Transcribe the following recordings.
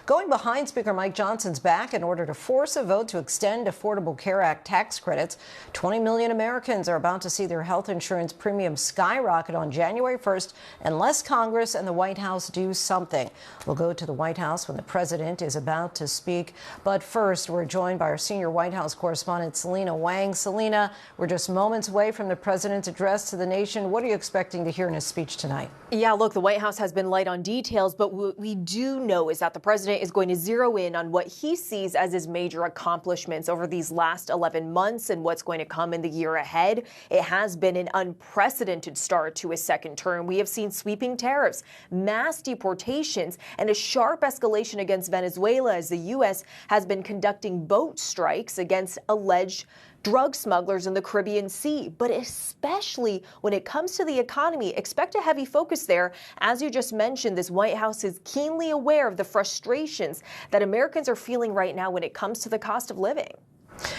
going behind Speaker Mike Johnson's back in order to force a vote to extend Affordable Care Act tax credits. 20 million Americans are about to see their health insurance premiums skyrocket on January 1st unless Congress and the White House do something. We'll go to the White House when the president is about to speak. But first, we're joined by our senior White House correspondent, Selena Wang. Selena, we're just moments away from the president's address to the nation. What are you expecting to hear in his speech tonight? Yeah, look, the White House has been light on details, but what we do know is that the president is going to zero in on what he sees as his major accomplishments over these last 11 months and what's going to come in the year ahead. It has been an unprecedented start to his second term. We have seen sweeping tariffs, mass deportations, and a sharp escalation against Venezuela as the U.S. has been conducting boat strikes against alleged drug smugglers in the Caribbean Sea. But especially when it comes to the economy, expect a heavy focus there. As you just mentioned, this White House is keenly aware of the frustrations that Americans are feeling right now when it comes to the cost of living.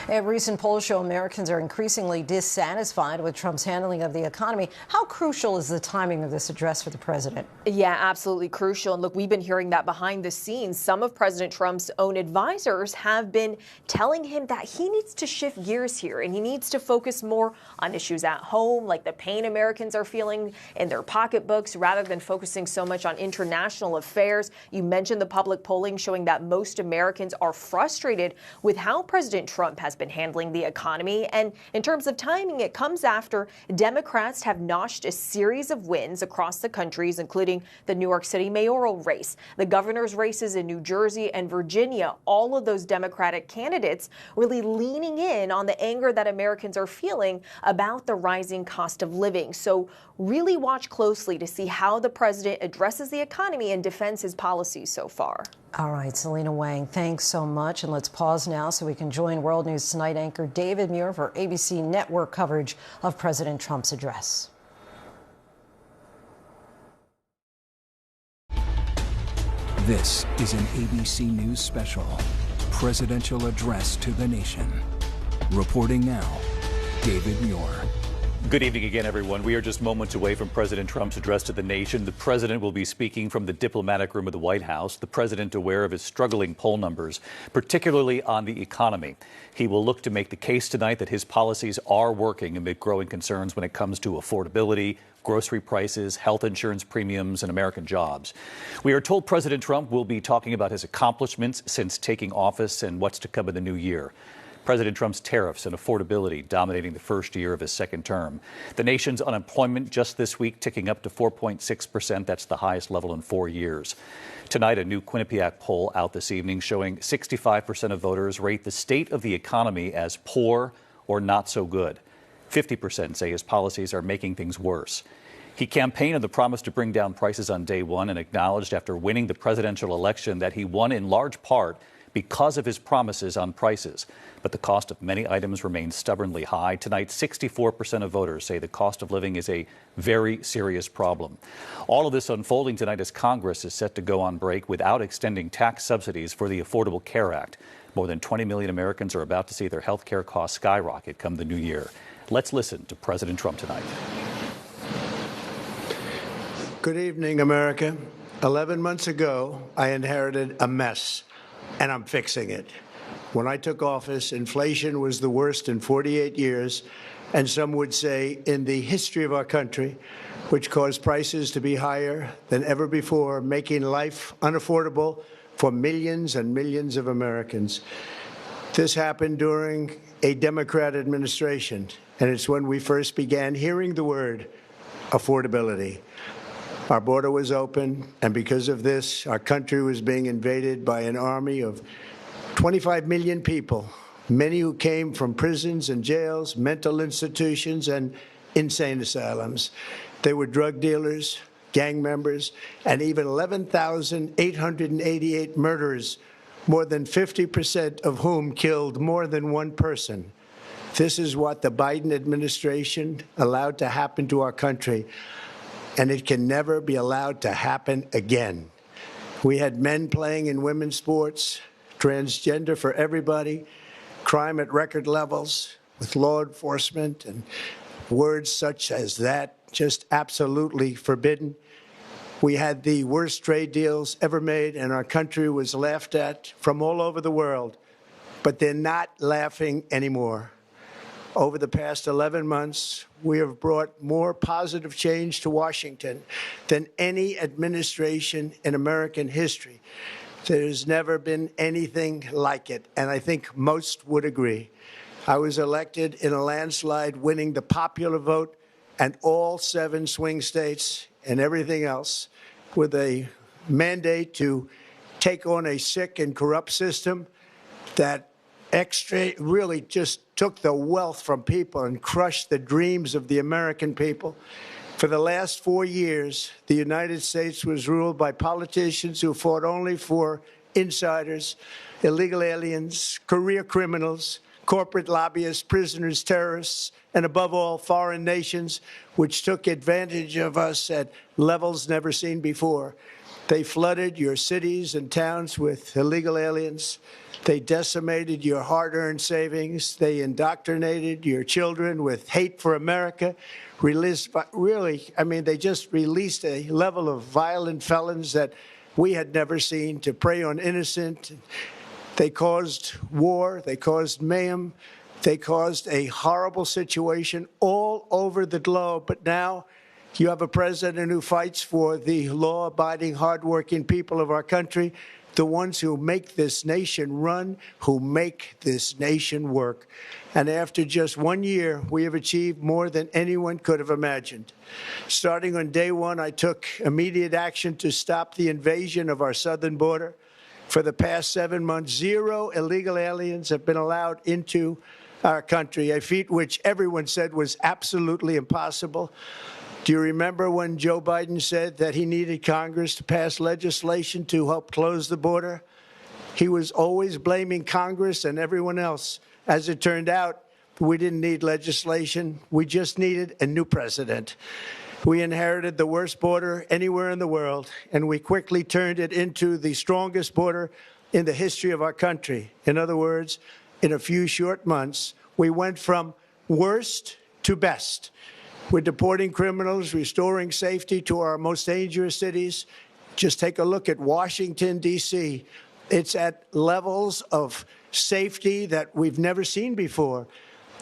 Recent polls show Americans are increasingly dissatisfied with Trump's handling of the economy. How crucial is the timing of this address for the president? Yeah, absolutely crucial. And look, we've been hearing that behind the scenes. Some of President Trump's own advisors have been telling him that he needs to shift gears here and he needs to focus more on issues at home, like the pain Americans are feeling in their pocketbooks, rather than focusing so much on international affairs. You mentioned the public polling showing that most Americans are frustrated with how President Trump has been handling the economy. And in terms of timing, it comes after Democrats have notched a series of wins across the countries, including the New York City mayoral race, the governor's races in New Jersey and Virginia. All of those Democratic candidates really leaning in on the anger that Americans are feeling about the rising cost of living. So really watch closely to see how the president addresses the economy and defends his policies so far. All right, Selena Wang, thanks so much. And let's pause now so we can join World News Tonight anchor David Muir for ABC network coverage of President Trump's address. This is an ABC News special, Presidential Address to the Nation. Reporting now, David Muir. Good evening again, everyone. We are just moments away from President Trump's address to the nation. The president will be speaking from the diplomatic room of the White House. The president aware of his struggling poll numbers, particularly on the economy. He will look to make the case tonight that his policies are working amid growing concerns when it comes to affordability, grocery prices, health insurance premiums, and American jobs. We are told President Trump will be talking about his accomplishments since taking office and what's to come in the new year. President Trump's tariffs and affordability dominating the first year of his second term. The nation's unemployment just this week ticking up to 4.6%. That's the highest level in 4 years. Tonight, a new Quinnipiac poll out this evening showing 65% of voters rate the state of the economy as poor or not so good. 50% say his policies are making things worse. He campaigned on the promise to bring down prices on day one and acknowledged after winning the presidential election that he won in large part because of his promises on prices. But the cost of many items remains stubbornly high. Tonight, 64% of voters say the cost of living is a very serious problem. All of this unfolding tonight as Congress is set to go on break without extending tax subsidies for the Affordable Care Act. More than 20 million Americans are about to see their health care costs skyrocket come the new year. Let's listen to President Trump tonight. Good evening, America. 11 months ago, I inherited a mess, and I'm fixing it. When I took office, inflation was the worst in 48 years, and some would say in the history of our country, which caused prices to be higher than ever before, making life unaffordable for millions and millions of Americans. This happened during a Democrat administration, and it's when we first began hearing the word affordability. Our border was open, and because of this, our country was being invaded by an army of 25 million people, many who came from prisons and jails, mental institutions, and insane asylums. They were drug dealers, gang members, and even 11,888 murderers, more than 50% of whom killed more than one person. This is what the Biden administration allowed to happen to our country, and it can never be allowed to happen again. We had men playing in women's sports, transgender for everybody, crime at record levels with law enforcement, and words such as that just absolutely forbidden. We had the worst trade deals ever made, and our country was laughed at from all over the world. But they're not laughing anymore. Over the past 11 months, we have brought more positive change to Washington than any administration in American history. There's never been anything like it, and I think most would agree. I was elected in a landslide, winning the popular vote and all 7 swing states and everything else, with a mandate to take on a sick and corrupt system that really just took the wealth from people and crushed the dreams of the American people. For the last 4 years, the United States was ruled by politicians who fought only for insiders, illegal aliens, career criminals, corporate lobbyists, prisoners, terrorists, and above all, foreign nations, which took advantage of us at levels never seen before. They flooded your cities and towns with illegal aliens. They decimated your hard-earned savings. They indoctrinated your children with hate for America. They just released a level of violent felons that we had never seen to prey on innocent. They caused war. They caused mayhem. They caused a horrible situation all over the globe. But now you have a president who fights for the law-abiding, hardworking people of our country, the ones who make this nation run, who make this nation work. And after just 1 year, we have achieved more than anyone could have imagined. Starting on day one, I took immediate action to stop the invasion of our southern border. For the past 7 months, 0 illegal aliens have been allowed into our country, a feat which everyone said was absolutely impossible. Do you remember when Joe Biden said that he needed Congress to pass legislation to help close the border? He was always blaming Congress and everyone else. As it turned out, we didn't need legislation. We just needed a new president. We inherited the worst border anywhere in the world, and we quickly turned it into the strongest border in the history of our country. In other words, in a few short months, we went from worst to best. We're deporting criminals, restoring safety to our most dangerous cities. Just take a look at Washington, D.C. It's at levels of safety that we've never seen before.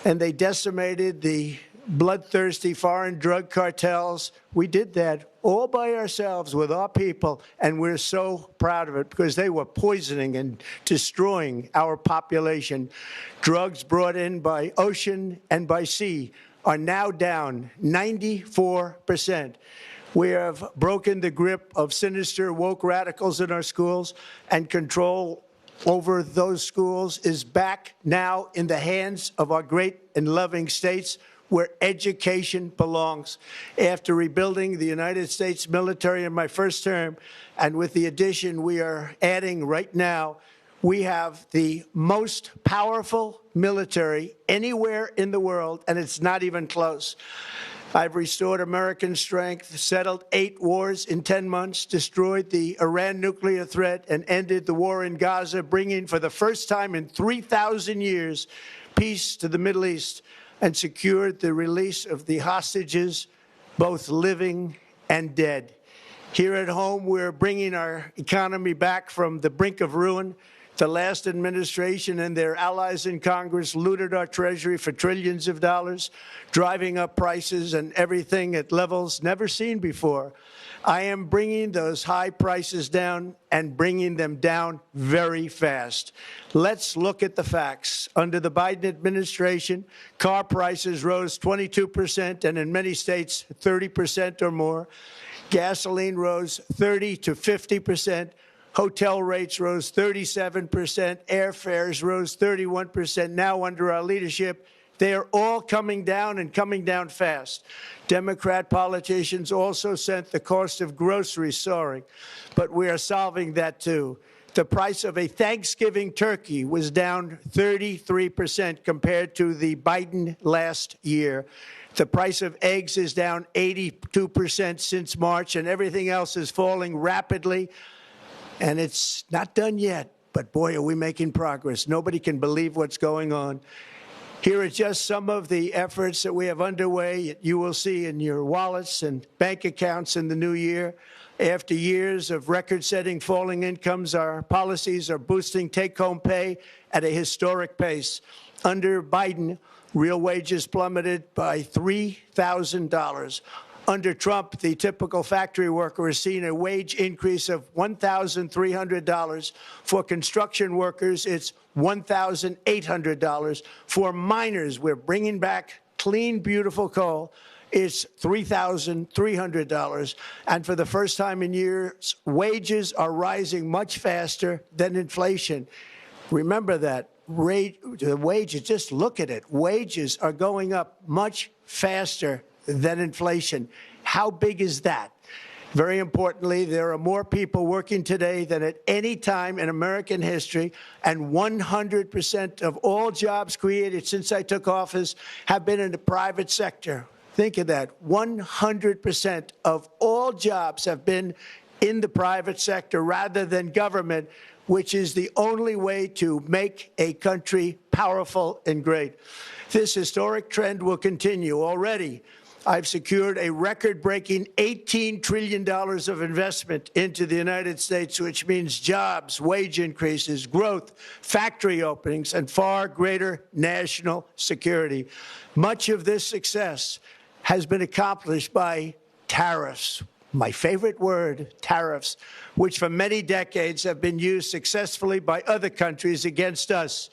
And they decimated the bloodthirsty foreign drug cartels. We did that all by ourselves with our people, and we're so proud of it because they were poisoning and destroying our population. Drugs brought in by ocean and by sea are now down 94%. We have broken the grip of sinister woke radicals in our schools, and control over those schools is back now in the hands of our great and loving states where education belongs. After rebuilding the United States military in my first term, and with the addition we are adding right now, we have the most powerful military anywhere in the world, and it's not even close. I've restored American strength, settled 8 wars in 10 months, destroyed the Iran nuclear threat, and ended the war in Gaza, bringing for the first time in 3,000 years peace to the Middle East, and secured the release of the hostages, both living and dead. Here at home, we're bringing our economy back from the brink of ruin. The last administration and their allies in Congress looted our Treasury for trillions of dollars, driving up prices and everything at levels never seen before. I am bringing those high prices down and bringing them down very fast. Let's look at the facts. Under the Biden administration, car prices rose 22% and in many states 30% or more. Gasoline rose 30 to 50%. Hotel rates rose 37%, airfares rose 31%. Now, under our leadership, they are all coming down and coming down fast. Democrat politicians also sent the cost of groceries soaring, but we are solving that too. The price of a Thanksgiving turkey was down 33% compared to the Biden last year. The price of eggs is down 82% since March, and everything else is falling rapidly. And it's not done yet, but boy, are we making progress. Nobody can believe what's going on. Here are just some of the efforts that we have underway. You will see in your wallets and bank accounts in the new year. After years of record-setting falling incomes, our policies are boosting take-home pay at a historic pace. Under Biden, real wages plummeted by $3,000. Under Trump, the typical factory worker has seen a wage increase of $1,300. For construction workers, it's $1,800. For miners, we're bringing back clean, beautiful coal. It's $3,300. And for the first time in years, wages are rising much faster than inflation. Remember that. The wages, just look at it. Wages are going up much faster than inflation. How big is that? Very importantly, there are more people working today than at any time in American history, and 100% of all jobs created since I took office have been in the private sector. Think of that. 100% of all jobs have been in the private sector rather than government, which is the only way to make a country powerful and great. This historic trend will continue. Already, I've secured a record-breaking $18 trillion of investment into the United States, which means jobs, wage increases, growth, factory openings, and far greater national security. Much of this success has been accomplished by tariffs. My favorite word, tariffs, which for many decades have been used successfully by other countries against us,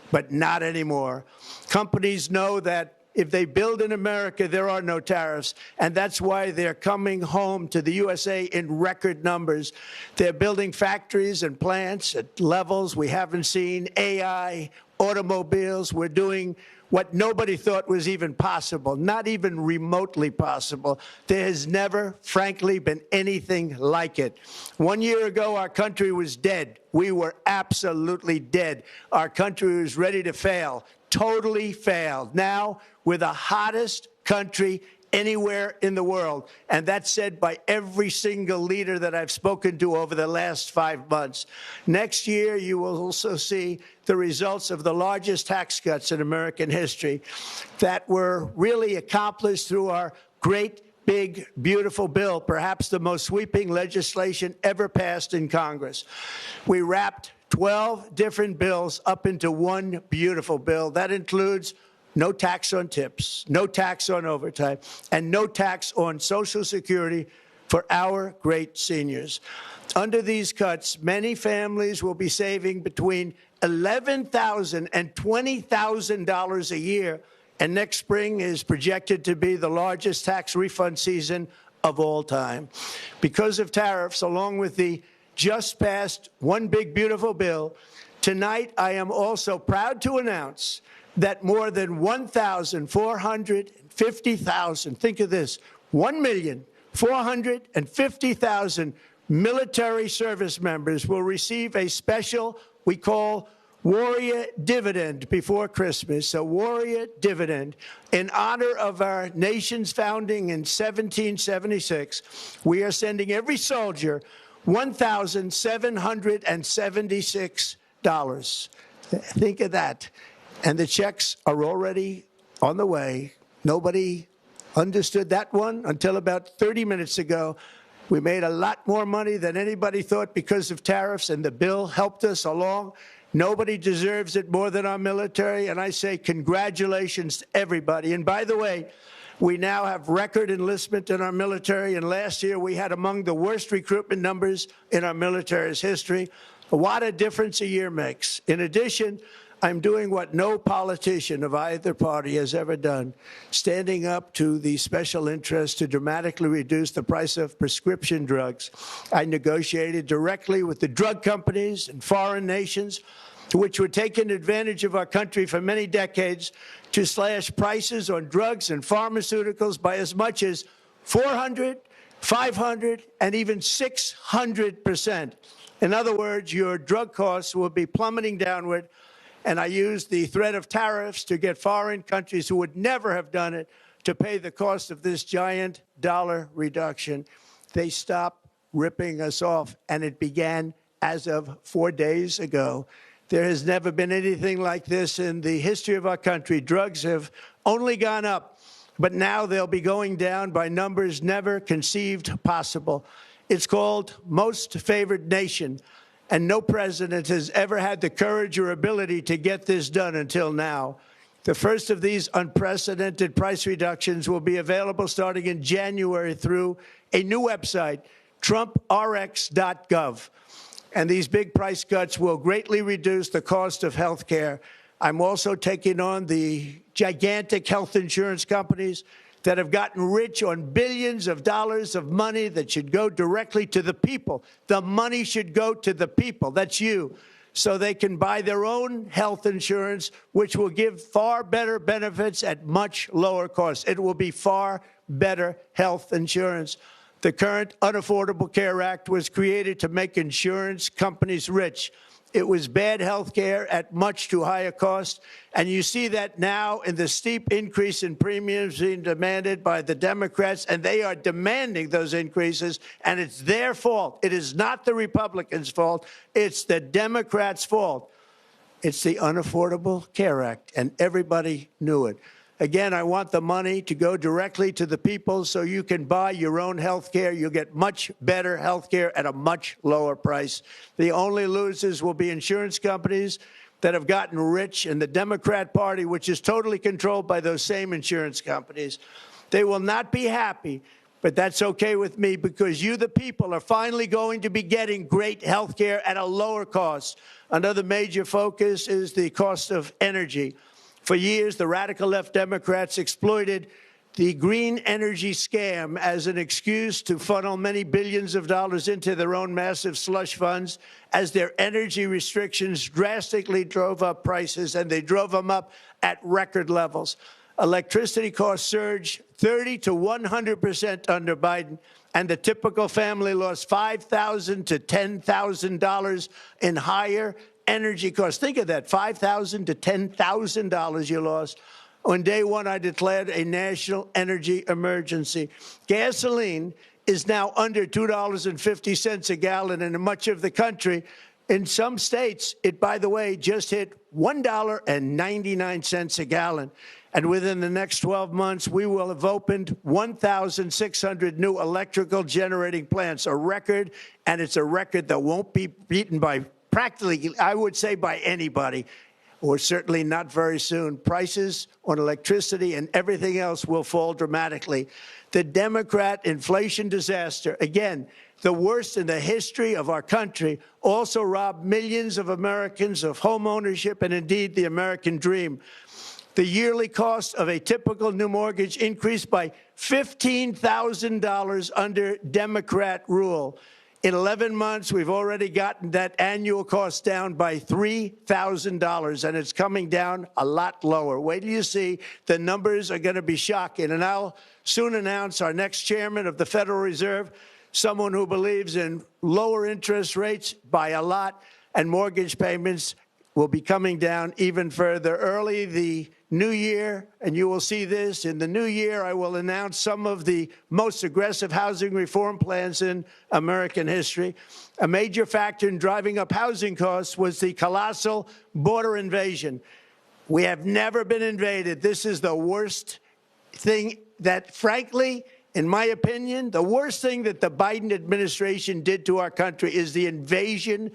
but not anymore. Companies know that if they build in America, there are no tariffs, and that's why they're coming home to the USA in record numbers. They're building factories and plants at levels we haven't seen, AI, automobiles. We're doing what nobody thought was even possible, not even remotely possible. There has never, frankly, been anything like it. 1 year ago, our country was dead. We were absolutely dead. Our country was ready to fail, totally failed. Now, we're the hottest country anywhere in the world, and that's said by every single leader that I've spoken to over the last 5 months. Next year, you will also see the results of the largest tax cuts in American history that were really accomplished through our great, big, beautiful bill, perhaps the most sweeping legislation ever passed in Congress. We wrapped 12 different bills up into one beautiful bill. That includes no tax on tips, no tax on overtime, and no tax on Social Security for our great seniors. Under these cuts, many families will be saving between $11,000 and $20,000 a year, and next spring is projected to be the largest tax refund season of all time. Because of tariffs, along with the just passed One Big Beautiful Bill, tonight I am also proud to announce that more than 1,450,000, think of this, 1,450,000 military service members will receive a special, we call Warrior Dividend before Christmas, a Warrior Dividend. In honor of our nation's founding in 1776, we are sending every soldier $1,776. Think of that. And the checks are already on the way. Nobody understood that one until about 30 minutes ago. We made a lot more money than anybody thought because of tariffs, and the bill helped us along. Nobody deserves it more than our military, and I say congratulations to everybody. And by the way, we now have record enlistment in our military, and last year we had among the worst recruitment numbers in our military's history. What a difference a year makes. In addition, I'm doing what no politician of either party has ever done, standing up to the special interests to dramatically reduce the price of prescription drugs. I negotiated directly with the drug companies and foreign nations, which were taking advantage of our country for many decades, to slash prices on drugs and pharmaceuticals by as much as 400, 500, and even 600%. In other words, your drug costs will be plummeting downward. And I used the threat of tariffs to get foreign countries who would never have done it to pay the cost of this giant dollar reduction. They stopped ripping us off, and it began as of 4 days ago. There has never been anything like this in the history of our country. Drugs have only gone up, but now they'll be going down by numbers never conceived possible. It's called Most Favored Nation, and no president has ever had the courage or ability to get this done until now. The first of these unprecedented price reductions will be available starting in January through a new website, TrumpRx.gov. And these big price cuts will greatly reduce the cost of health care. I'm also taking on the gigantic health insurance companies that have gotten rich on billions of dollars of money that should go directly to the people. The money should go to the people. That's you. So they can buy their own health insurance, which will give far better benefits at much lower costs. It will be far better health insurance. The current Unaffordable Care Act was created to make insurance companies rich. It was bad health care at much too high a cost. And you see that now in the steep increase in premiums being demanded by the Democrats, and they are demanding those increases, and it's their fault. It is not the Republicans' fault. It's the Democrats' fault. It's the Unaffordable Care Act, and everybody knew it. Again, I want the money to go directly to the people so you can buy your own health care. You'll get much better health care at a much lower price. The only losers will be insurance companies that have gotten rich and the Democrat Party, which is totally controlled by those same insurance companies. They will not be happy, but that's okay with me because you, the people, are finally going to be getting great health care at a lower cost. Another major focus is the cost of energy. For years, the radical left Democrats exploited the green energy scam as an excuse to funnel many billions of dollars into their own massive slush funds as their energy restrictions drastically drove up prices, and they drove them up at record levels. Electricity costs surged 30 to 100% under Biden, and the typical family lost $5,000 to $10,000 in higher energy costs. Think of that, $5,000 to $10,000 you lost. On day one, I declared a national energy emergency. Gasoline is now under $2.50 a gallon in much of the country. In some states, it, by the way, just hit $1.99 a gallon. And within the next 12 months, we will have opened 1,600 new electrical generating plants, a record, and it's a record that won't be beaten by practically, I would say, by anybody, or certainly not very soon. Prices on electricity and everything else will fall dramatically. The Democrat inflation disaster, again, the worst in the history of our country, also robbed millions of Americans of home ownership and indeed the American dream. The yearly cost of a typical new mortgage increased by $15,000 under Democrat rule. In 11 months, we've already gotten that annual cost down by $3,000, and it's coming down a lot lower. Wait till you see. The numbers are going to be shocking. And I'll soon announce our next chairman of the Federal Reserve, someone who believes in lower interest rates by a lot, and mortgage payments will be coming down even further. Early the new year, and you will see this, in the new year, I will announce some of the most aggressive housing reform plans in American history. A major factor in driving up housing costs was the colossal border invasion. We have never been invaded. This is the worst thing that, frankly, in my opinion, the worst thing that the Biden administration did to our country is the invasion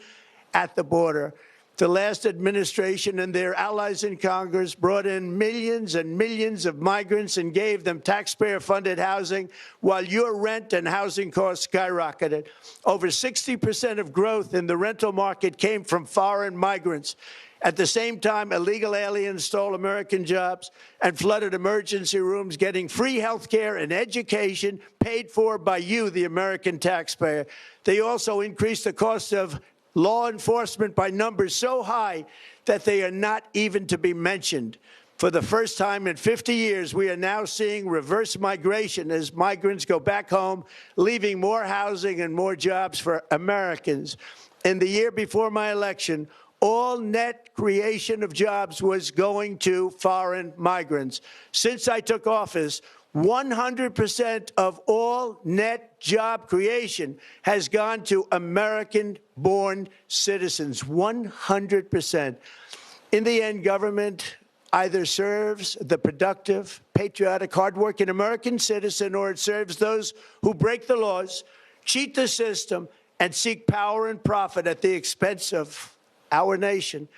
at the border. The last administration and their allies in Congress brought in millions and millions of migrants and gave them taxpayer-funded housing while your rent and housing costs skyrocketed. Over 60% of growth in the rental market came from foreign migrants. At the same time, illegal aliens stole American jobs and flooded emergency rooms, getting free health care and education paid for by you, the American taxpayer. They also increased the cost of law enforcement by numbers so high that they are not even to be mentioned. For the first time in 50 years, we are now seeing reverse migration as migrants go back home, leaving more housing and more jobs for Americans. In the year before my election, all net creation of jobs was going to foreign migrants. Since I took office, 100% of all net job creation has gone to American-born citizens, 100%. In the end, government either serves the productive, patriotic, hardworking American citizen, or it serves those who break the laws, cheat the system, and seek power and profit at the expense of our nation.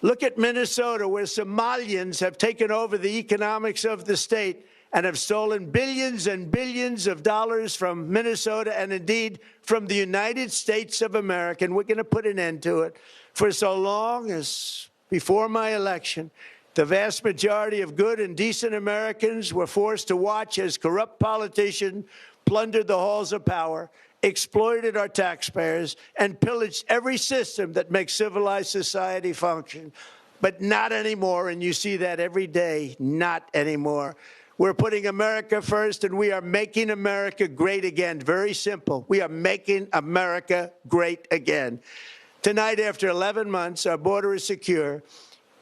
Look at Minnesota, where Somalians have taken over the economics of the state and have stolen billions and billions of dollars from Minnesota and indeed from the United States of America. And we're going to put an end to it. For so long as before my election, the vast majority of good and decent Americans were forced to watch as corrupt politicians plundered the halls of power, exploited our taxpayers, and pillaged every system that makes civilized society function. But not anymore, and you see that every day, not anymore. We're putting America first, and we are making America great again. Very simple. We are making America great again. Tonight, after 11 months, our border is secure.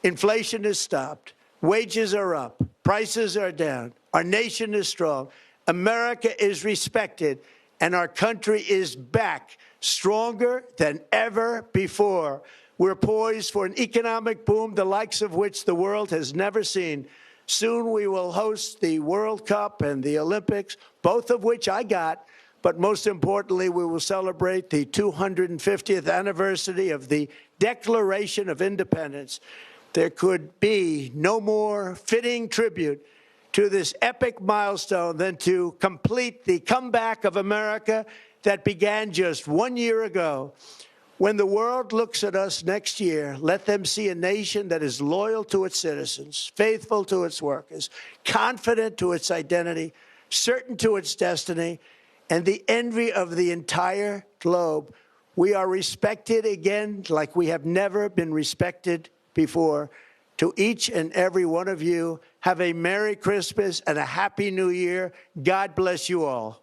Inflation has stopped. Wages are up. Prices are down. Our nation is strong. America is respected, and our country is back, stronger than ever before. We're poised for an economic boom, the likes of which the world has never seen. Soon we will host the World Cup and the Olympics, both of which I got. But most importantly, we will celebrate the 250th anniversary of the Declaration of Independence. There could be no more fitting tribute to this epic milestone than to complete the comeback of America that began just 1 year ago. When the world looks at us next year, let them see a nation that is loyal to its citizens, faithful to its workers, confident to its identity, certain to its destiny, and the envy of the entire globe. We are respected again like we have never been respected before. To each and every one of you, have a Merry Christmas and a Happy New Year. God bless you all.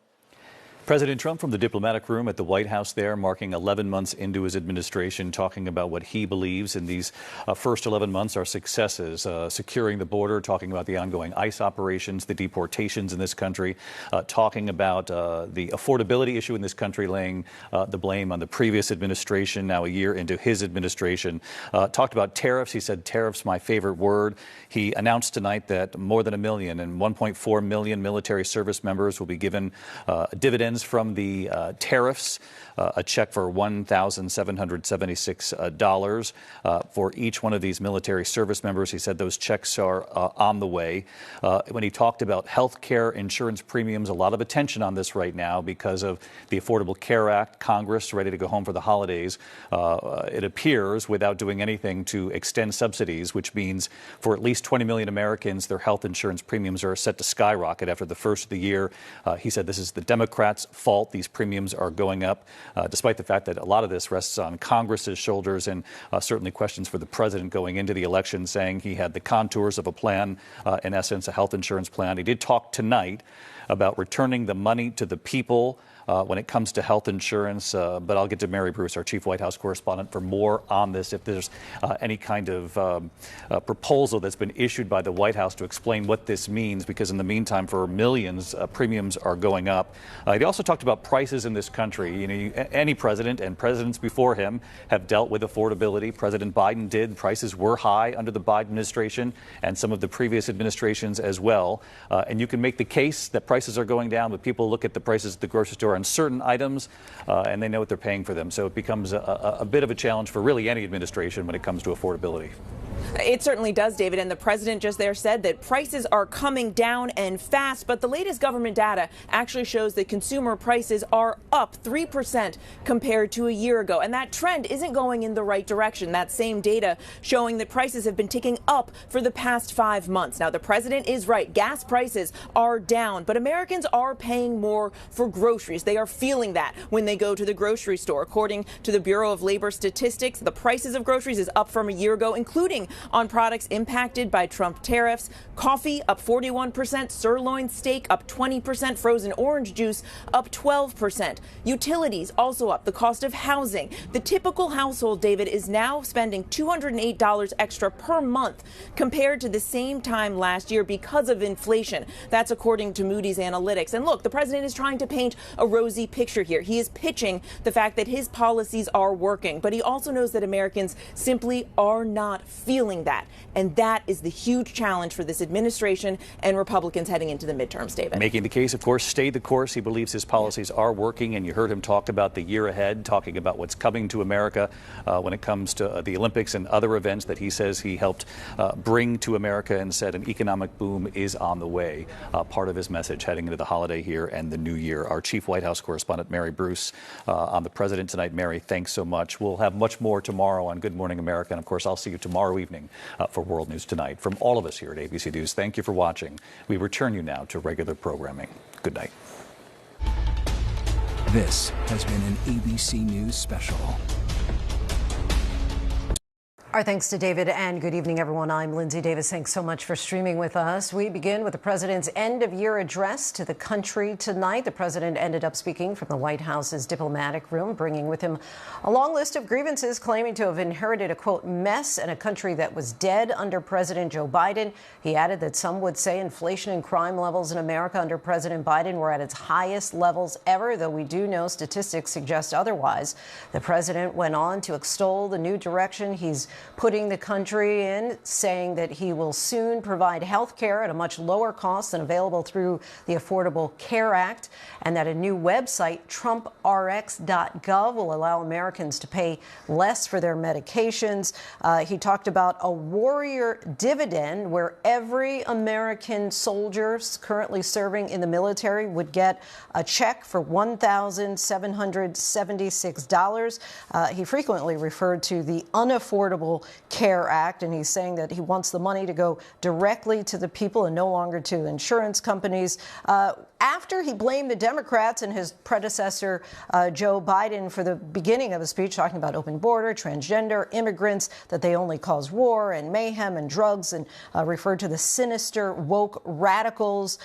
President Trump from the diplomatic room at the White House there, marking 11 months into his administration, talking about what he believes in these first 11 months are successes, securing the border, talking about the ongoing ICE operations, the deportations in this country, talking about the affordability issue in this country, laying the blame on the previous administration, now a year into his administration. Talked about tariffs. He said, tariffs, my favorite word. He announced tonight that more than 1 million and 1.4 million military service members will be given dividends from the tariffs, a check for $1,776 for each one of these military service members. He said those checks are on the way. When he talked about health care insurance premiums, a lot of attention on this right now because of the Affordable Care Act. Congress ready to go home for the holidays, it appears, without doing anything to extend subsidies, which means for at least 20 million Americans, their health insurance premiums are set to skyrocket after the first of the year. He said this is the Democrats' fault. These premiums are going up, despite the fact that a lot of this rests on Congress's shoulders, and certainly questions for the president going into the election, saying he had the contours of a plan, in essence, a health insurance plan. He did talk tonight about returning the money to the people when it comes to health insurance. But I'll get to Mary Bruce, our chief White House correspondent, for more on this. If there's any kind of proposal that's been issued by the White House to explain what this means, because in the meantime, for millions, premiums are going up. He also talked about prices in this country. You know, any president and presidents before him have dealt with affordability. President Biden did. Prices were high under the Biden administration and some of the previous administrations as well. And you can make the case that prices are going down, but people look at the prices at the grocery store on certain items, and they know what they're paying for them. So it becomes a bit of a challenge for really any administration when it comes to affordability. It certainly does, David, and the president just there said that prices are coming down and fast, but the latest government data actually shows that consumer prices are up 3% compared to a year ago, and that trend isn't going in the right direction. That same data showing that prices have been ticking up for the past 5 months. Now, the president is right. Gas prices are down, but Americans are paying more for groceries. They are feeling that when they go to the grocery store. According to the Bureau of Labor Statistics, the prices of groceries is up from a year ago, including on products impacted by Trump tariffs. Coffee up 41%, sirloin steak up 20%, frozen orange juice up 12%. Utilities also up, the cost of housing. The typical household, David, is now spending $208 extra per month compared to the same time last year because of inflation. That's according to Moody's Analytics. And look, the president is trying to paint a rosy picture here. He is pitching the fact that his policies are working, but he also knows that Americans simply are not feeling feeling that. And that is the huge challenge for this administration and Republicans heading into the midterms, David. Making the case, of course, stay the course. He believes his policies are working, and you heard him talk about the year ahead, talking about what's coming to America when it comes to the Olympics and other events that he says he helped bring to America, and said an economic boom is on the way. Part of his message heading into the holiday here and the new year. Our chief White House correspondent, Mary Bruce, on the president tonight. Mary, thanks so much. We'll have much more tomorrow on Good Morning America. And of course, I'll see you tomorrow evening for World News Tonight. From all of us here at ABC News, thank you for watching. We return you now to regular programming. Good night. This has been an ABC News special. Our thanks to David, and good evening, everyone. I'm Linsey Davis. Thanks so much for streaming with us. We begin with the president's end-of-year address to the country tonight. The president ended up speaking from the White House's diplomatic room, bringing with him a long list of grievances, claiming to have inherited a, quote, mess and a country that was dead under President Joe Biden. He added that some would say inflation and crime levels in America under President Biden were at its highest levels ever, though we do know statistics suggest otherwise. The president went on to extol the new direction he's putting the country in, saying that he will soon provide health care at a much lower cost than available through the Affordable Care Act, and that a new website, TrumpRx.gov, will allow Americans to pay less for their medications. He talked about a warrior dividend where every American soldier currently serving in the military would get a check for $1,776. He frequently referred to the unaffordable Care Act, and he's saying that he wants the money to go directly to the people and no longer to insurance companies. After he blamed the Democrats and his predecessor, Joe Biden, for the beginning of his speech, talking about open border, transgender, immigrants, that they only cause war and mayhem and drugs, and referred to the sinister woke radicals.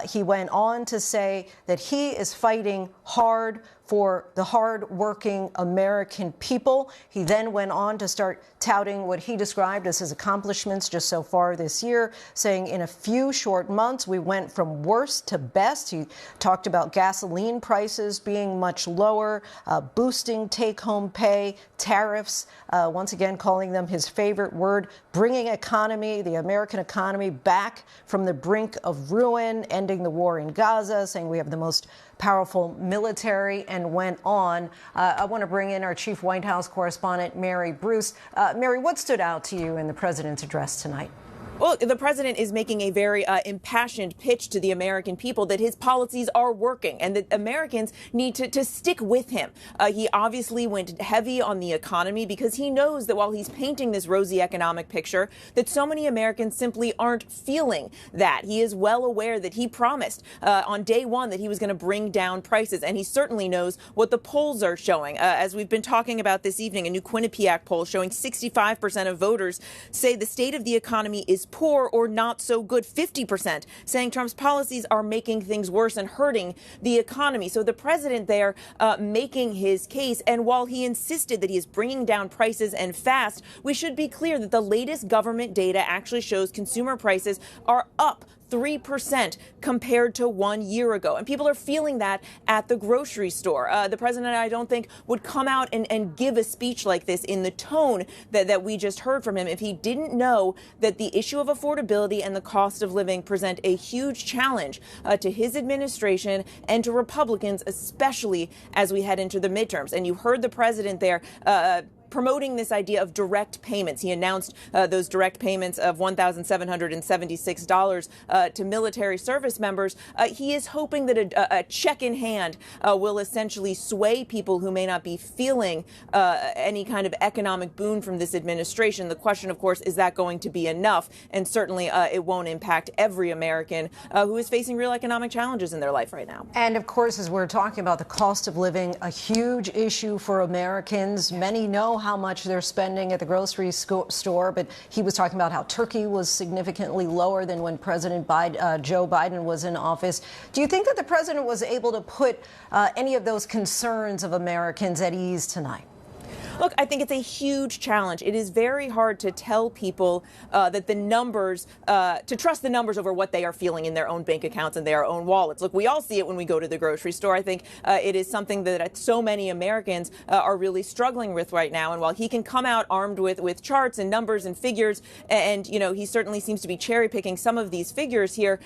He went on to say that he is fighting hard for the hard-working American people. He then went on to start touting what he described as his accomplishments just so far this year, saying in a few short months, we went from worst to best. He talked about gasoline prices being much lower, boosting take-home pay, tariffs, once again calling them his favorite word, bringing the American economy back from the brink of ruin, ending the war in Gaza, saying we have the most powerful military, and went on. I want to bring in our chief White House correspondent, Mary Bruce. Mary, what stood out to you in the president's address tonight? Well, the president is making a very impassioned pitch to the American people that his policies are working and that Americans need to stick with him. He obviously went heavy on the economy because he knows that while he's painting this rosy economic picture, that so many Americans simply aren't feeling that. He is well aware that he promised on day one that he was going to bring down prices, and he certainly knows what the polls are showing. As we've been talking about this evening, a new Quinnipiac poll showing 65% of voters say the state of the economy is poor or not so good. 50% saying Trump's policies are making things worse and hurting the economy. So the president there making his case. And while he insisted that he is bringing down prices and fast, we should be clear that the latest government data actually shows consumer prices are up 3% compared to 1 year ago. And people are feeling that at the grocery store. The president, I don't think, would come out and give a speech like this in the tone that we just heard from him if he didn't know that the issue of affordability and the cost of living present a huge challenge to his administration and to Republicans, especially as we head into the midterms. And you heard the president there promoting this idea of direct payments. He announced those direct payments of $1,776 to military service members. He is hoping that a check in hand will essentially sway people who may not be feeling any kind of economic boon from this administration. The question, of course, is that going to be enough? And certainly it won't impact every American who is facing real economic challenges in their life right now. And of course, as we're talking about the cost of living, a huge issue for Americans. Many know how much they're spending at the grocery store, but he was talking about how turkey was significantly lower than when President Joe Biden was in office. Do you think that the president was able to put any of those concerns of Americans at ease tonight? Look, I think it's a huge challenge. It is very hard to tell people that the numbers, to trust the numbers over what they are feeling in their own bank accounts and their own wallets. Look, we all see it when we go to the grocery store. I think it is something that so many Americans are really struggling with right now. And while he can come out armed with charts and numbers and figures, and, you know, he certainly seems to be cherry picking some of these figures here,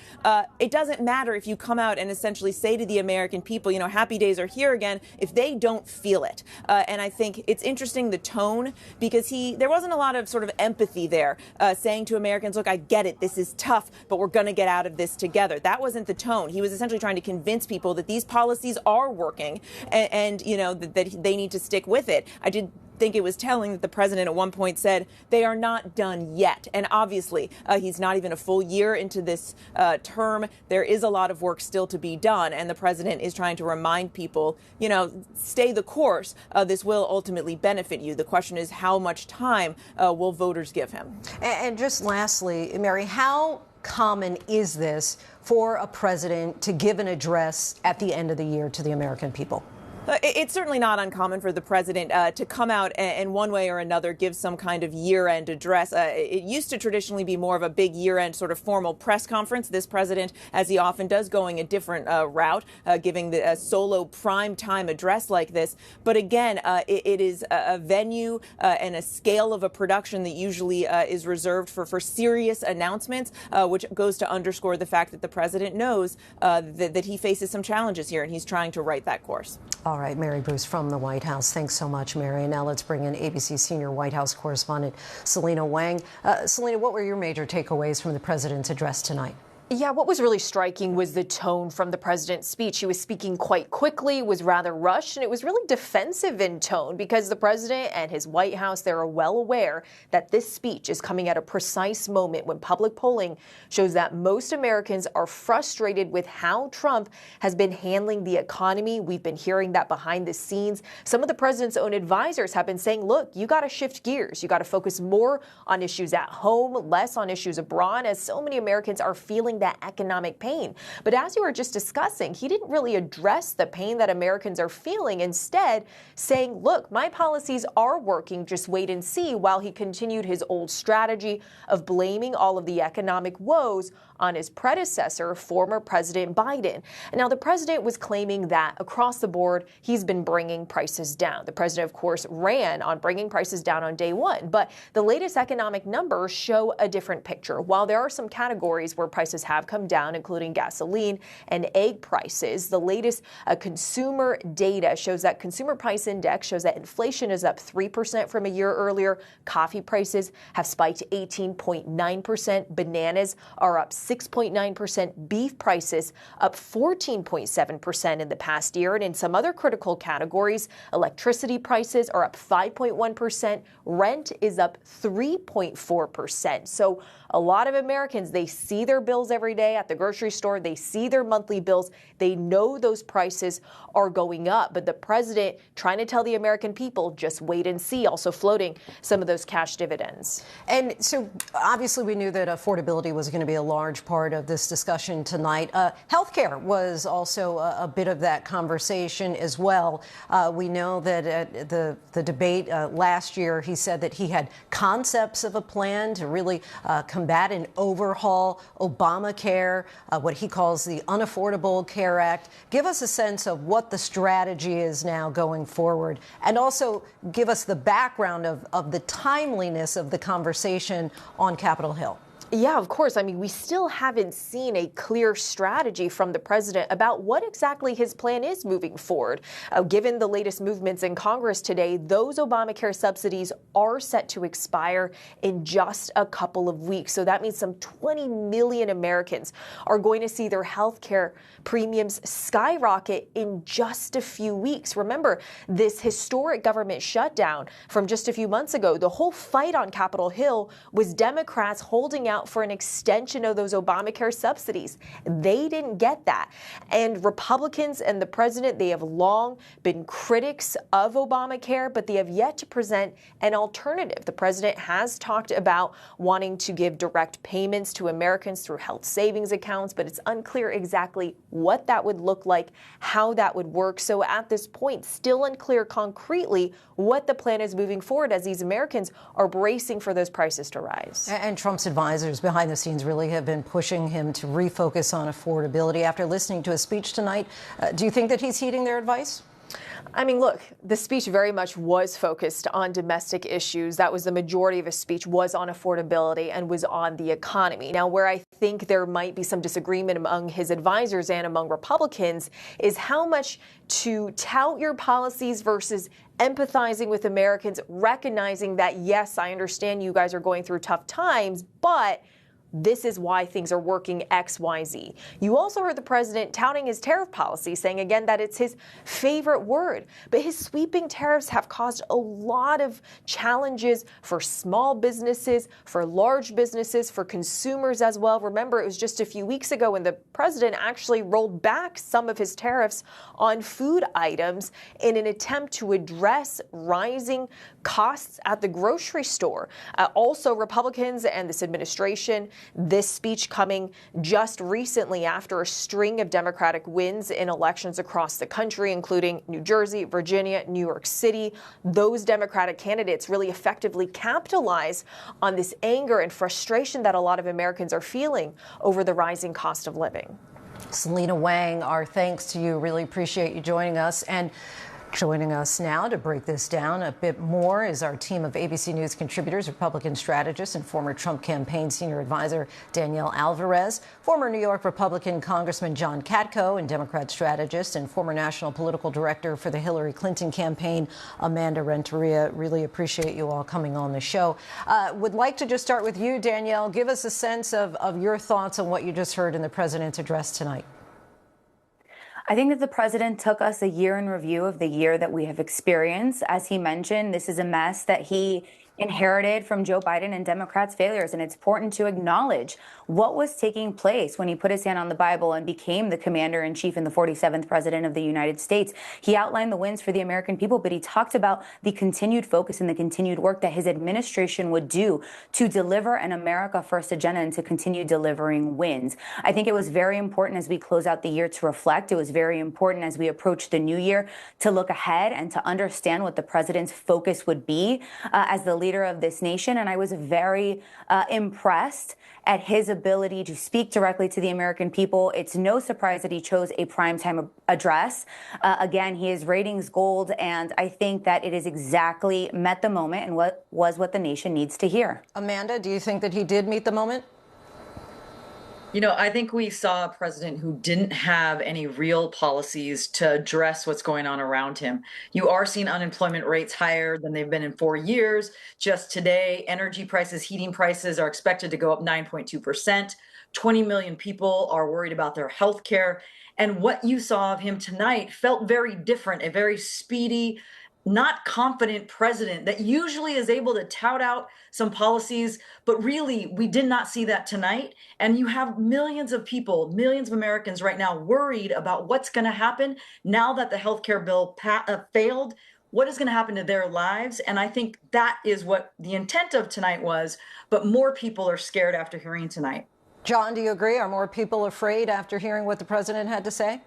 it doesn't matter if you come out and essentially say to the American people, you know, happy days are here again, if they don't feel it. And I think it's interesting, the tone, because there wasn't a lot of sort of empathy there, saying to Americans, look, I get it, this is tough, but we're going to get out of this together. That wasn't the tone. He was essentially trying to convince people that these policies are working and you know, that they need to stick with it. I did think it was telling that the president at one point said they are not done yet. And obviously, he's not even a full year into this term. There is a lot of work still to be done. And the president is trying to remind people, you know, stay the course. This will ultimately benefit you. The question is, how much time will voters give him? And just lastly, Mary, how common is this for a president to give an address at the end of the year to the American people? It's certainly not uncommon for the president to come out and one way or another give some kind of year-end address. It used to traditionally be more of a big year-end sort of formal press conference. This president, as he often does, going a different route, giving a solo prime-time address like this. But again, it is a venue and a scale of a production that usually is reserved for serious announcements, which goes to underscore the fact that the president knows that he faces some challenges here, and he's trying to right that course. All right, Mary Bruce from the White House. Thanks so much, Mary. And now let's bring in ABC senior White House correspondent Selena Wang. Selena, what were your major takeaways from the president's address tonight? Yeah, what was really striking was the tone from the president's speech. He was speaking quite quickly, was rather rushed, and it was really defensive in tone because the president and his White House, they are well aware that this speech is coming at a precise moment when public polling shows that most Americans are frustrated with how Trump has been handling the economy. We've been hearing that behind the scenes. Some of the president's own advisors have been saying, look, you got to shift gears. You got to focus more on issues at home, less on issues abroad, as so many Americans are feeling that economic pain. But as you were just discussing, he didn't really address the pain that Americans are feeling, instead saying, look, my policies are working, just wait and see, while he continued his old strategy of blaming all of the economic woes on his predecessor, former President Biden. And now the president was claiming that across the board, he's been bringing prices down. The president, of course, ran on bringing prices down on day one, but the latest economic numbers show a different picture. While there are some categories where prices have come down, including gasoline and egg prices, the latest consumer data shows that consumer price index shows that inflation is up 3% from a year earlier. Coffee prices have spiked 18.9%. Bananas are up 6.9%, beef prices up 14.7% in the past year. And in some other critical categories, electricity prices are up 5.1%, rent is up 3.4%. So a lot of Americans, they see their bills every day at the grocery store, they see their monthly bills, they know those prices are going up. But the president trying to tell the American people, just wait and see, also floating some of those cash dividends. And so obviously we knew that affordability was going to be a large part of this discussion tonight. Healthcare was also a bit of that conversation as well. We know that at the debate last year, he said that he had concepts of a plan to really combat and overhaul Obamacare, what he calls the Unaffordable Care Act. Give us a sense of what the strategy is now going forward, and also give us the background of the timeliness of the conversation on Capitol Hill. Yeah, of course. I mean, we still haven't seen a clear strategy from the president about what exactly his plan is moving forward. Given the latest movements in Congress today, those Obamacare subsidies are set to expire in just a couple of weeks. So that means some 20 million Americans are going to see their health care premiums skyrocket in just a few weeks. Remember, this historic government shutdown from just a few months ago, the whole fight on Capitol Hill was Democrats holding out out for an extension of those Obamacare subsidies. They didn't get that. And Republicans and the president, they have long been critics of Obamacare, but they have yet to present an alternative. The president has talked about wanting to give direct payments to Americans through health savings accounts, but it's unclear exactly what that would look like, how that would work. So at this point, still unclear concretely what the plan is moving forward as these Americans are bracing for those prices to rise. And Trump's advisors behind the scenes really have been pushing him to refocus on affordability. After listening to his speech tonight, do you think that he's heeding their advice? I mean, look, the speech very much was focused on domestic issues. That was the majority of his speech, was on affordability and was on the economy. Now, where I think there might be some disagreement among his advisors and among Republicans is how much to tout your policies versus empathizing with Americans, recognizing that, yes, I understand you guys are going through tough times, but this is why things are working X, Y, Z. You also heard the president touting his tariff policy, saying again that it's his favorite word. But his sweeping tariffs have caused a lot of challenges for small businesses, for large businesses, for consumers as well. Remember, it was just a few weeks ago when the president actually rolled back some of his tariffs on food items in an attempt to address rising costs at the grocery store. Also, Republicans and this administration, this speech coming just recently after a string of Democratic wins in elections across the country, including New Jersey, Virginia, New York City. Those Democratic candidates really effectively capitalize on this anger and frustration that a lot of Americans are feeling over the rising cost of living. Selena Wang, our thanks to you. Really appreciate you joining us. And joining us now to break this down a bit more is our team of ABC News contributors, Republican strategist and former Trump campaign senior advisor Danielle Alvarez, former New York Republican Congressman John Katko, and Democrat strategist and former national political director for the Hillary Clinton campaign, Amanda Renteria. Really appreciate you all coming on the show. Would like to just start with you, Danielle. Give us a sense of your thoughts on what you just heard in the president's address tonight. I think that the president took us a year in review of the year that we have experienced. As he mentioned, this is a mess that he inherited from Joe Biden and Democrats' failures. And it's important to acknowledge what was taking place when he put his hand on the Bible and became the commander-in-chief and the 47th president of the United States. He outlined the wins for the American people, but he talked about the continued focus and the continued work that his administration would do to deliver an America First agenda and to continue delivering wins. I think it was very important as we close out the year to reflect. It was very important as we approach the new year to look ahead and to understand what the president's focus would be as the leader of this nation. And I was very impressed at his ability to speak directly to the American people. It's no surprise that he chose a primetime address. Again, he is ratings gold, and I think that it has exactly met the moment and what the nation needs to hear. Amanda, do you think that he did meet the moment? You know, I think we saw a president who didn't have any real policies to address what's going on around him. You are seeing unemployment rates higher than they've been in 4 years. Just today, energy prices, heating prices are expected to go up 9.2%. 20 million people are worried about their health care. And what you saw of him tonight felt very different, a very speedy, not confident president that usually is able to tout out some policies, but really we did not see that tonight. And you have millions of people, millions of Americans right now worried about what's going to happen now that the healthcare bill failed. What is going to happen to their lives? And I think that is what the intent of tonight was, but more people are scared after hearing tonight. John, do you agree? Are more people afraid after hearing what the president had to say?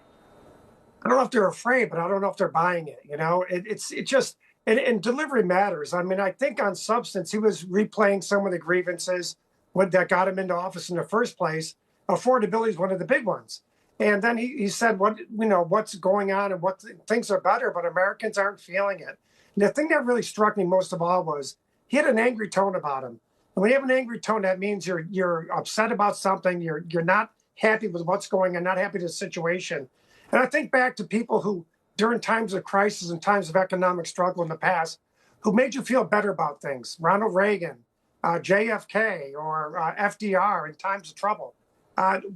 I don't know if they're afraid, but I don't know if they're buying it. You know, it's just, and delivery matters. I mean, I think on substance, he was replaying some of the grievances that got him into office in the first place. Affordability is one of the big ones. And then he said, what's going on and what things are better, but Americans aren't feeling it. And the thing that really struck me most of all was he had an angry tone about him. And when you have an angry tone, that means you're upset about something. You're not happy with what's going on, not happy with the situation. And I think back to people who, during times of crisis and times of economic struggle in the past, who made you feel better about things. Ronald Reagan, JFK, or FDR in times of trouble.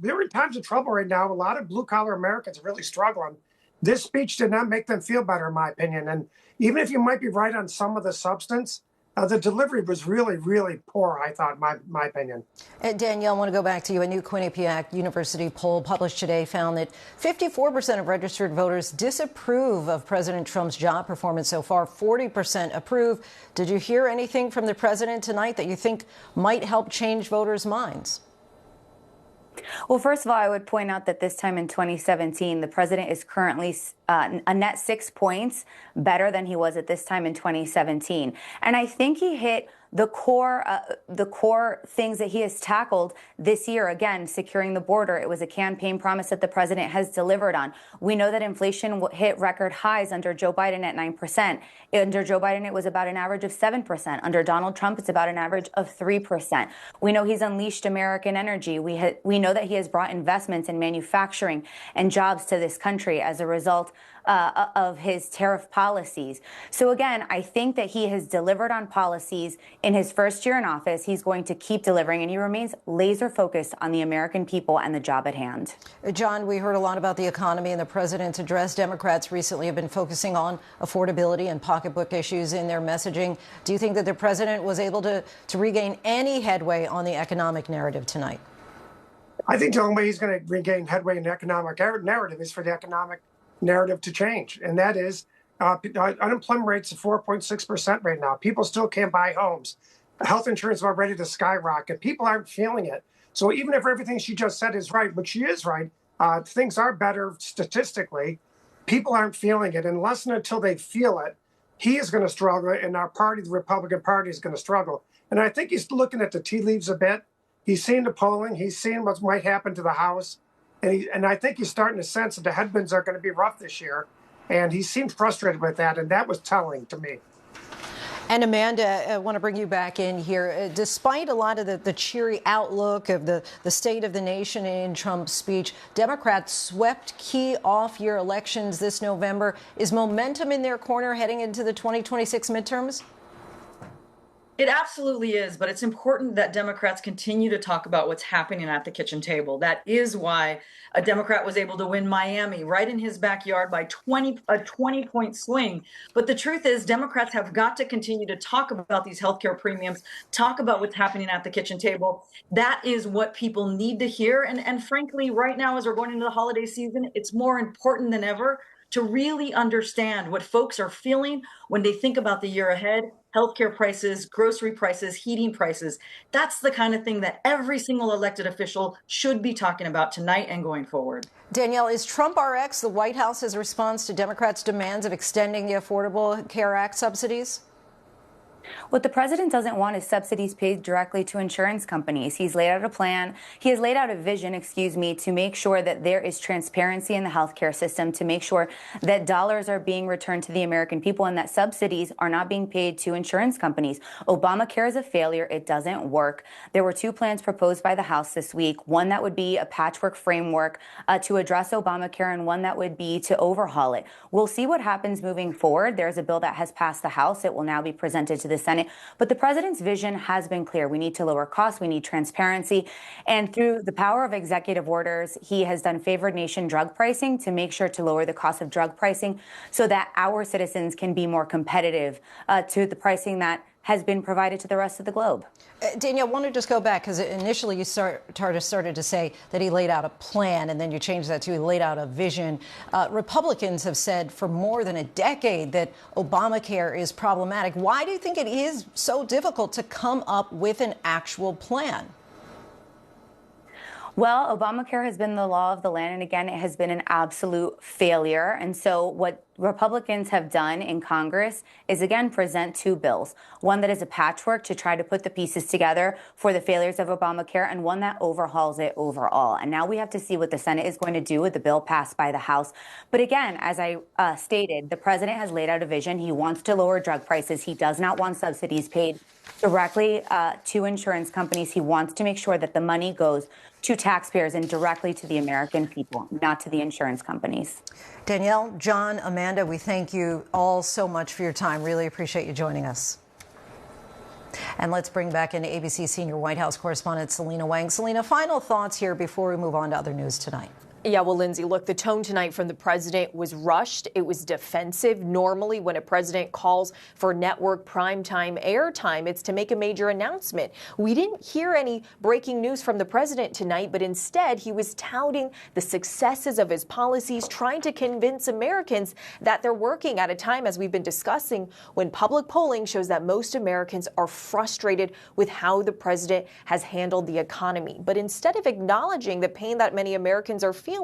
We're in times of trouble right now. A lot of blue-collar Americans are really struggling. This speech did not make them feel better, in my opinion. And even if you might be right on some of the substance, the delivery was really, really poor, I thought, my opinion. Danielle, I want to go back to you. A new Quinnipiac University poll published today found that 54% of registered voters disapprove of President Trump's job performance so far. 40% approve. Did you hear anything from the president tonight that you think might help change voters' minds? Well, first of all, I would point out that this time in 2017, the president is currently a net 6 points better than he was at this time in 2017. And I think he hit the core things that he has tackled this year. Again, securing the border. It was a campaign promise that the president has delivered on. We know that inflation hit record highs under Joe Biden at 9%. Under Joe Biden, it was about an average of 7%. Under Donald Trump, it's about an average of 3%. We know he's unleashed American energy. We know that he has brought investments in manufacturing and jobs to this country as a result of his tariff policies. So again, I think that he has delivered on policies in his first year in office. He's going to keep delivering, and he remains laser focused on the American people and the job at hand. John, we heard a lot about the economy in the president's address. Democrats recently have been focusing on affordability and pocketbook issues in their messaging. Do you think that the president was able to regain any headway on the economic narrative tonight? I think the only way he's going to regain headway in the economic narrative is for the economic narrative to change, and that is unemployment rates of 4.6% right now. People still can't buy homes. Health insurance is about ready to skyrocket. People aren't feeling it. So even if everything she just said is right, which she is right, things are better statistically, people aren't feeling it. Unless and until they feel it, he is going to struggle, and our party, the Republican Party, is going to struggle. And I think he's looking at the tea leaves a bit. He's seen the polling. He's seen what might happen to the House. And I think he's starting to sense that the headwinds are going to be rough this year. And he seemed frustrated with that. And that was telling to me. And Amanda, I want to bring you back in here. Despite a lot of the cheery outlook of the state of the nation in Trump's speech, Democrats swept key off-year elections this November. Is momentum in their corner heading into the 2026 midterms? It absolutely is, but it's important that Democrats continue to talk about what's happening at the kitchen table. That is why a Democrat was able to win Miami right in his backyard by a 20-point swing. But the truth is, Democrats have got to continue to talk about these healthcare premiums, talk about what's happening at the kitchen table. That is what people need to hear. And frankly, right now, as we're going into the holiday season, it's more important than ever to really understand what folks are feeling when they think about the year ahead. Healthcare prices, grocery prices, heating prices. That's the kind of thing that every single elected official should be talking about tonight and going forward. Danielle, is Trump RX the White House's response to Democrats' demands of extending the Affordable Care Act subsidies? What the president doesn't want is subsidies paid directly to insurance companies. He's laid out a plan. He has laid out a vision, to make sure that there is transparency in the healthcare system, to make sure that dollars are being returned to the American people and that subsidies are not being paid to insurance companies. Obamacare is a failure. It doesn't work. There were two plans proposed by the House this week, one that would be a patchwork framework to address Obamacare and one that would be to overhaul it. We'll see what happens moving forward. There's a bill that has passed the House. It will now be presented to the Senate. But the president's vision has been clear. We need to lower costs. We need transparency. And through the power of executive orders, he has done favored nation drug pricing to make sure to lower the cost of drug pricing so that our citizens can be more competitive to the pricing that has been provided to the rest of the globe. Danielle, I want to just go back because initially you started to say that he laid out a plan and then you changed that to he laid out a vision. Republicans have said for more than a decade that Obamacare is problematic. Why do you think it is so difficult to come up with an actual plan? Well, Obamacare has been the law of the land, and again, it has been an absolute failure. And so what Republicans have done in Congress is, again, present two bills, one that is a patchwork to try to put the pieces together for the failures of Obamacare, and one that overhauls it overall. And now we have to see what the Senate is going to do with the bill passed by the House. But again, as I stated, the president has laid out a vision. He wants to lower drug prices. He does not want subsidies paid directly to insurance companies. He wants to make sure that the money goes to taxpayers and directly to the American people, not to the insurance companies. Danielle, John, Amanda, we thank you all so much for your time. Really appreciate you joining us. And let's bring back in ABC senior White House correspondent Selena Wang. Selena, final thoughts here before we move on to other news tonight. Yeah, well, Lindsay, look, the tone tonight from the president was rushed. It was defensive. Normally, when a president calls for network primetime airtime, it's to make a major announcement. We didn't hear any breaking news from the president tonight, but instead he was touting the successes of his policies, trying to convince Americans that they're working at a time, as we've been discussing, when public polling shows that most Americans are frustrated with how the president has handled the economy. But instead of acknowledging the pain that many Americans are feeling,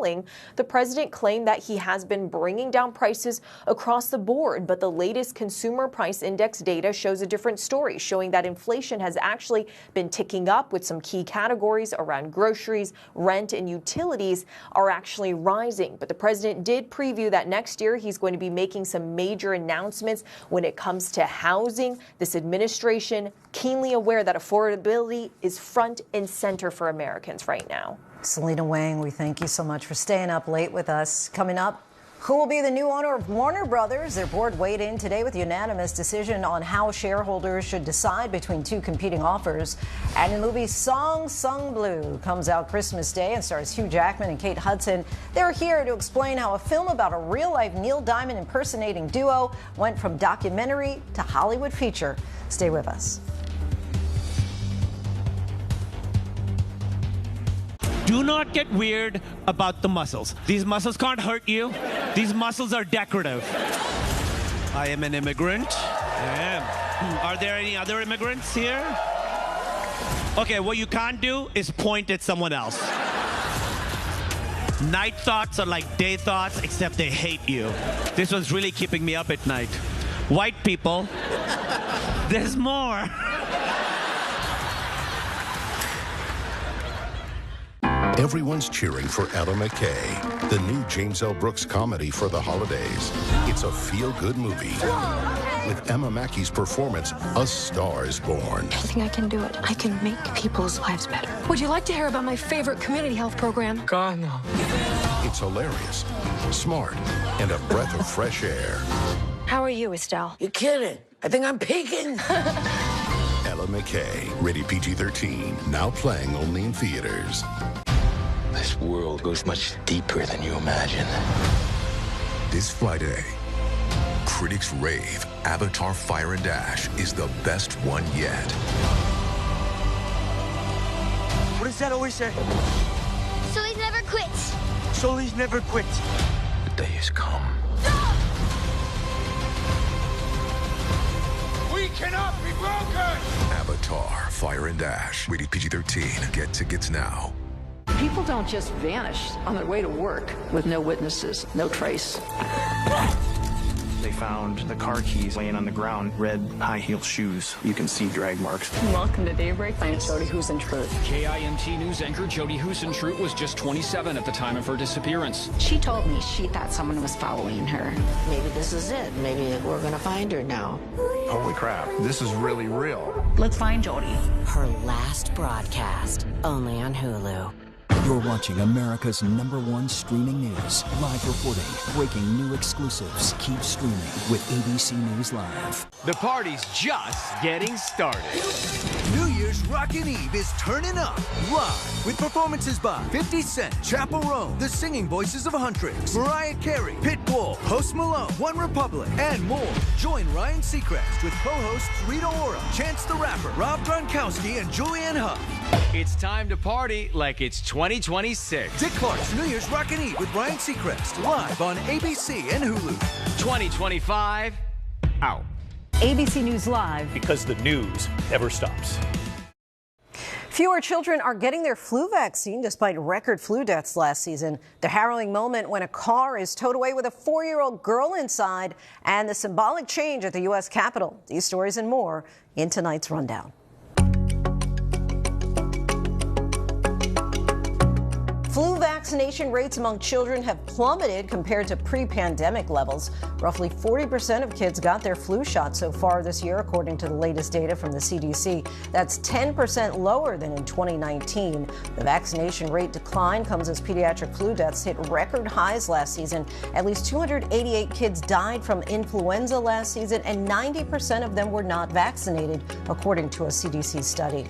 the president claimed that he has been bringing down prices across the board. But the latest consumer price index data shows a different story, showing that inflation has actually been ticking up, with some key categories around groceries, rent, and utilities are actually rising. But the president did preview that next year he's going to be making some major announcements when it comes to housing. This administration keenly aware that affordability is front and center for Americans right now. Selena Wang, we thank you so much for staying up late with us. Coming up, who will be the new owner of Warner Brothers? Their board weighed in today with a unanimous decision on how shareholders should decide between two competing offers. And the movie Song Sung Blue comes out Christmas Day and stars Hugh Jackman and Kate Hudson. They're here to explain how a film about a real-life Neil Diamond impersonating duo went from documentary to Hollywood feature. Stay with us. Do not get weird about the muscles. These muscles can't hurt you. These muscles are decorative. I am an immigrant. I am. Are there any other immigrants here? Okay, what you can't do is point at someone else. Night thoughts are like day thoughts, except they hate you. This one's really keeping me up at night. White people, there's more. Everyone's cheering for Ella McKay, the new James L. Brooks comedy for the holidays. It's a feel-good movie. With Emma Mackey's performance, A Star is Born. I think I can do it. I can make people's lives better. Would you like to hear about my favorite community health program? God, no. It's hilarious, smart, and a breath of fresh air. How are you, Estelle? You're kidding. I think I'm peaking. Ella McKay, rated PG-13, now playing only in theaters. This world goes much deeper than you imagine. This Friday, critics rave Avatar: Fire and Ash is the best one yet. What does that always say? Sully's never quits. Sully's never quits. The day has come. We cannot be broken! Avatar: Fire and Ash, rated PG-13. Get tickets now. People don't just vanish on their way to work with no witnesses, no trace. They found the car keys laying on the ground, red high-heel shoes. You can see drag marks. Welcome to Daybreak. I'm Jody Husentrut. KIMT news anchor Jody Husentrut was just 27 at the time of her disappearance. She told me she thought someone was following her. Maybe this is it. Maybe we're going to find her now. Holy crap, this is really real. Let's find Jody. Her last broadcast, only on Hulu. You're watching America's #1 streaming news. Live reporting, breaking new exclusives. Keep streaming with ABC News Live. The party's just getting started. New Year's Rockin' Eve is turning up live with performances by 50 Cent, Chappell Roan, the singing voices of Huntrix, Mariah Carey, Pitbull, Post Malone, One Republic, and more. Join Ryan Seacrest with co-hosts Rita Ora, Chance the Rapper, Rob Gronkowski, and Julianne Hough. It's time to party like it's 2026. Dick Clark's New Year's Rockin' Eve with Ryan Seacrest, live on ABC and Hulu. 2025, out. ABC News Live. Because the news never stops. Fewer children are getting their flu vaccine despite record flu deaths last season. The harrowing moment when a car is towed away with a 4-year-old girl inside, and the symbolic change at the U.S. Capitol. These stories and more in tonight's rundown. Flu vaccination rates among children have plummeted compared to pre-pandemic levels. Roughly 40% of kids got their flu shot so far this year, according to the latest data from the CDC. That's 10% lower than in 2019. The vaccination rate decline comes as pediatric flu deaths hit record highs last season. At least 288 kids died from influenza last season, and 90% of them were not vaccinated, according to a CDC study.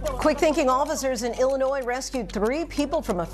Quick-thinking officers in Illinois rescued 3 people from a